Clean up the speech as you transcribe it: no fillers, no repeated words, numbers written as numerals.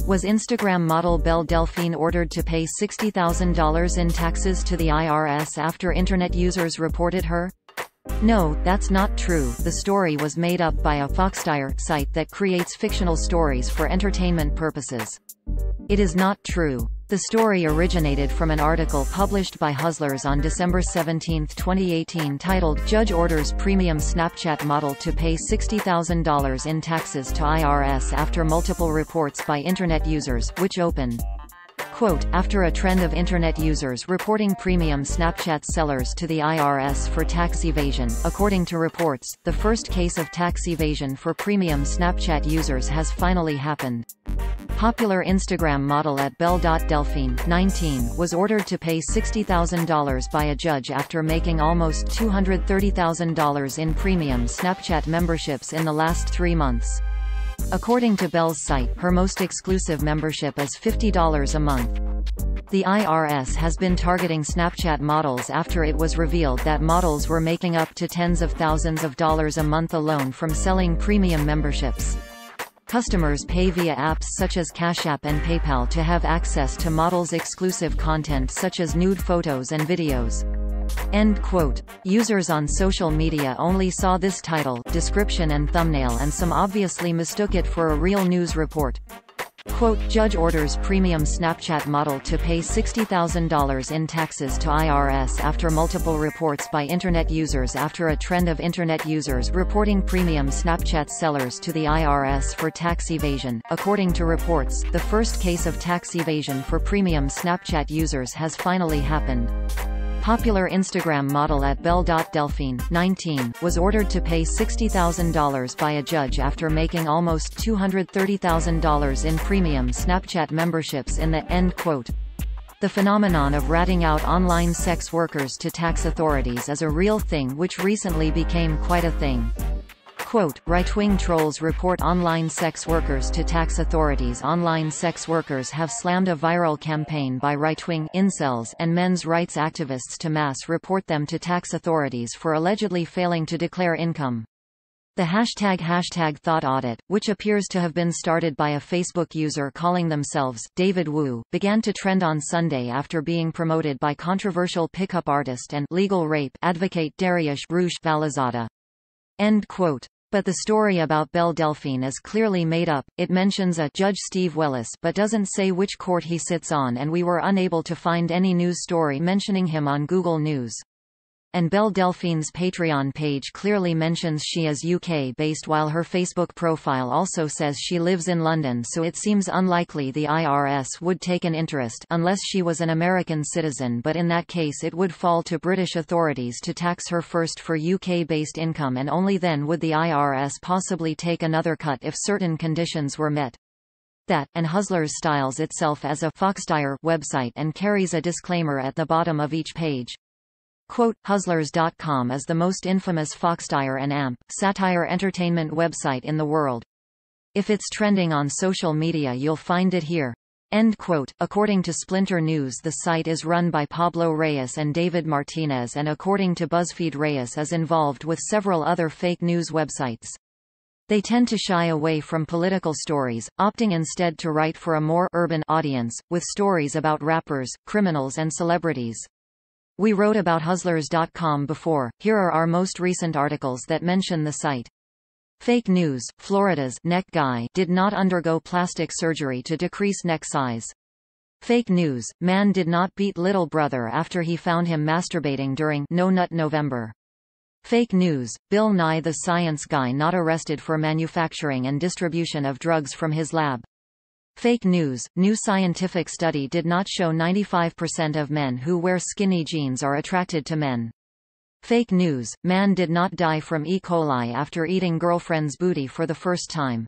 Was Instagram model Belle Delphine ordered to pay $60,000 in taxes to the IRS after internet users reported her? No, that's not true. The story was made up by a Foxdire site that creates fictional stories for entertainment purposes. It is not true. The story originated from an article published by Hustlers on December 17, 2018 titled "Judge Orders Premium Snapchat Model to Pay $60,000 in Taxes to IRS After Multiple Reports by Internet Users," which opened, quote, "After a trend of Internet users reporting premium Snapchat sellers to the IRS for tax evasion. According to reports, the first case of tax evasion for premium Snapchat users has finally happened. Popular Instagram model at Belle.Delphine, 19, was ordered to pay $60,000 by a judge after making almost $230,000 in premium Snapchat memberships in the last 3 months. According to Belle's site, her most exclusive membership is $50 a month. The IRS has been targeting Snapchat models after it was revealed that models were making up to tens of thousands of dollars a month alone from selling premium memberships. Customers pay via apps such as Cash App and PayPal to have access to models' exclusive content such as nude photos and videos. End quote. Users on social media only saw this title, description and thumbnail, and some obviously mistook it for a real news report. Quote, "Judge orders premium Snapchat model to pay $60,000 in taxes to IRS after multiple reports by Internet users after a trend of Internet users reporting premium Snapchat sellers to the IRS for tax evasion." According to reports, the first case of tax evasion for premium Snapchat users has finally happened. Popular Instagram model at Belle.Delphine, 19, was ordered to pay $60,000 by a judge after making almost $230,000 in premium Snapchat memberships in the end quote. The phenomenon of ratting out online sex workers to tax authorities is a real thing which recently became quite a thing. Quote, "Right-wing trolls report online sex workers to tax authorities." Online sex workers have slammed a viral campaign by right-wing incels and men's rights activists to mass report them to tax authorities for allegedly failing to declare income. The hashtag thought audit, which appears to have been started by a Facebook user calling themselves David Wu, began to trend on Sunday after being promoted by controversial pickup artist and legal rape advocate Dariush Valizada. End quote. But the story about Belle Delphine is clearly made up. It mentions a Judge Steve Willis but doesn't say which court he sits on, and we were unable to find any news story mentioning him on Google News. And Belle Delphine's Patreon page clearly mentions she is UK-based while her Facebook profile also says she lives in London, so it seems unlikely the IRS would take an interest unless she was an American citizen, but in that case it would fall to British authorities to tax her first for UK-based income, and only then would the IRS possibly take another cut if certain conditions were met. That, and Hustlers styles itself as a Foxdire website and carries a disclaimer at the bottom of each page. Quote, Hustlers.com is the most infamous Foxdire and AMP satire entertainment website in the world. If it's trending on social media, you'll find it here. End quote. According to Splinter News, the site is run by Pablo Reyes and David Martinez, and according to BuzzFeed, Reyes is involved with several other fake news websites. They tend to shy away from political stories, opting instead to write for a more urban audience, with stories about rappers, criminals and celebrities. We wrote about Hustlers.com before. Here are our most recent articles that mention the site. Fake news: Florida's neck guy did not undergo plastic surgery to decrease neck size. Fake news: man did not beat little brother after he found him masturbating during No Nut November. Fake news: Bill Nye the Science Guy not arrested for manufacturing and distribution of drugs from his lab. Fake news: new scientific study did not show 95% of men who wear skinny jeans are attracted to men. Fake news: man did not die from E. coli after eating girlfriend's booty for the first time.